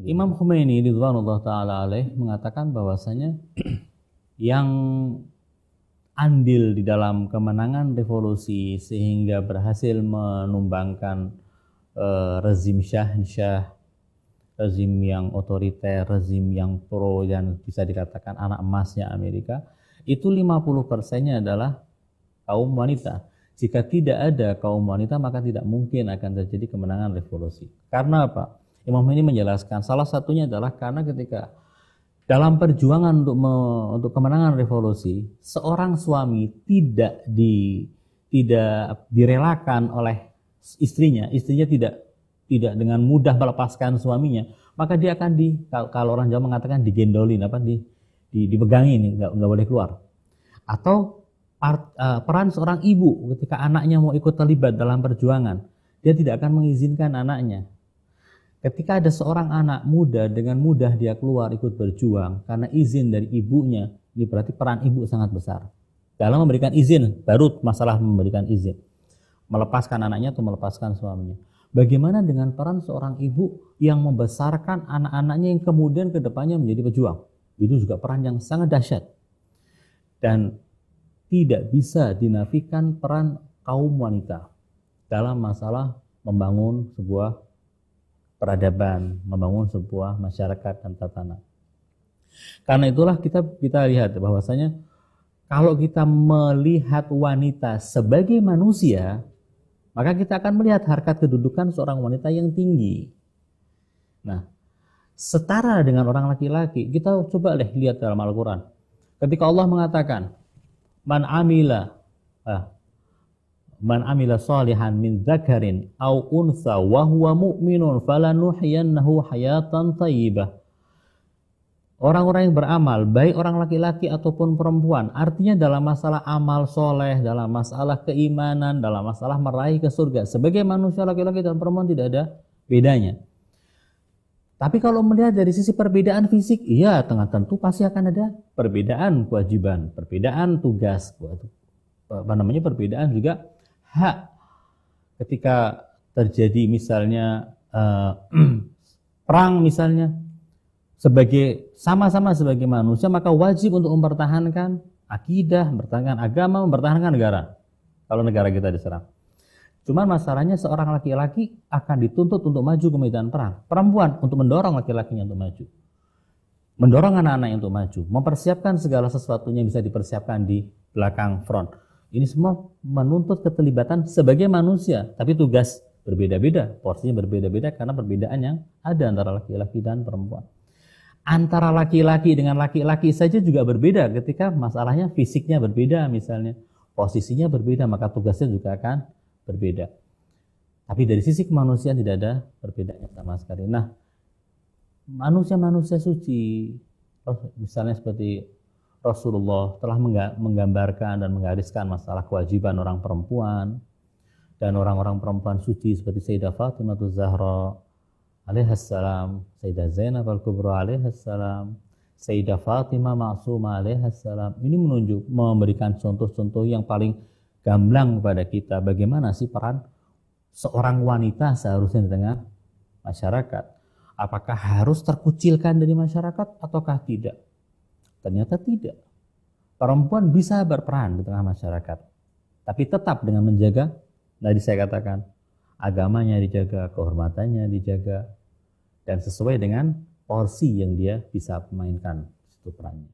Imam Khomeini ridwanullah taala alaih mengatakan bahwasanya yang andil di dalam kemenangan revolusi sehingga berhasil menumbangkan rezim Syah, rezim yang otoriter, rezim yang pro dan bisa dikatakan anak emasnya Amerika, itu 50%-nya adalah kaum wanita. Jika tidak ada kaum wanita maka tidak mungkin akan terjadi kemenangan revolusi. Karena apa? Imam ini menjelaskan salah satunya adalah karena ketika dalam perjuangan untuk kemenangan revolusi, seorang suami tidak direlakan oleh istrinya tidak dengan mudah melepaskan suaminya, maka dia akan kalau orang Jawa mengatakan digendolin, dipegangin, nggak boleh keluar. Atau peran seorang ibu ketika anaknya mau ikut terlibat dalam perjuangan, dia tidak akan mengizinkan anaknya. Ketika ada seorang anak muda, dengan mudah dia keluar ikut berjuang karena izin dari ibunya, ini berarti peran ibu sangat besar. Dalam memberikan izin, baru masalah memberikan izin. Melepaskan anaknya atau melepaskan suaminya. Bagaimana dengan peran seorang ibu yang membesarkan anak-anaknya yang kemudian ke depannya menjadi pejuang? Itu juga peran yang sangat dahsyat. Dan tidak bisa dinafikan peran kaum wanita dalam masalah membangun sebuah peradaban, membangun sebuah masyarakat dan tatanan. Karena itulah kita lihat bahwasanya kalau kita melihat wanita sebagai manusia, maka kita akan melihat harkat kedudukan seorang wanita yang tinggi. Nah, setara dengan orang laki-laki, kita coba lihat dalam Al-Quran. Ketika Allah mengatakan, Man amila salihan min dzakarin aw unsa wa huwa mu'minun falanuhyiyannahu hayatan thayyibah. Orang-orang yang beramal, baik orang laki-laki ataupun perempuan, artinya dalam masalah amal soleh, dalam masalah keimanan, dalam masalah meraih ke surga, sebagai manusia laki-laki dan perempuan tidak ada bedanya. Tapi kalau melihat dari sisi perbedaan fisik, iya, tentu pasti akan ada perbedaan kewajiban, perbedaan tugas, perbedaan juga hak. Ketika terjadi misalnya perang misalnya, sama-sama sebagai manusia, maka wajib untuk mempertahankan akidah, mempertahankan agama, mempertahankan negara. Kalau negara kita diserang. Cuman masalahnya seorang laki-laki akan dituntut untuk maju ke medan perang. Perempuan untuk mendorong laki-lakinya untuk maju. Mendorong anak-anaknya untuk maju. Mempersiapkan segala sesuatunya bisa dipersiapkan di belakang front. Ini semua menuntut keterlibatan sebagai manusia. Tapi tugas berbeda-beda. Porsinya berbeda-beda karena perbedaan yang ada antara laki-laki dan perempuan. Antara laki-laki dengan laki-laki saja juga berbeda ketika masalahnya fisiknya berbeda misalnya. Posisinya berbeda maka tugasnya juga akan berbeda. Tapi dari sisi kemanusiaan tidak ada perbedaan sama sekali. Nah, manusia-manusia suci, misalnya seperti Rasulullah telah menggambarkan dan menggariskan masalah kewajiban orang perempuan dan orang-orang perempuan suci seperti Sayyidah Fatimah Zahra alaihassalam, Sayyidah Zainab Al-Kubra alaihassalam, Sayyidah Fatimah Ma'sumah alaihassalam. Ini memberikan contoh-contoh yang paling gamblang kepada kita bagaimana sih peran seorang wanita seharusnya di tengah masyarakat. Apakah harus terkucilkan dari masyarakat ataukah tidak? Ternyata tidak. Perempuan bisa berperan di tengah masyarakat, tapi tetap dengan menjaga, tadi saya katakan, agamanya dijaga, kehormatannya dijaga, dan sesuai dengan porsi yang dia bisa mainkan itu perannya.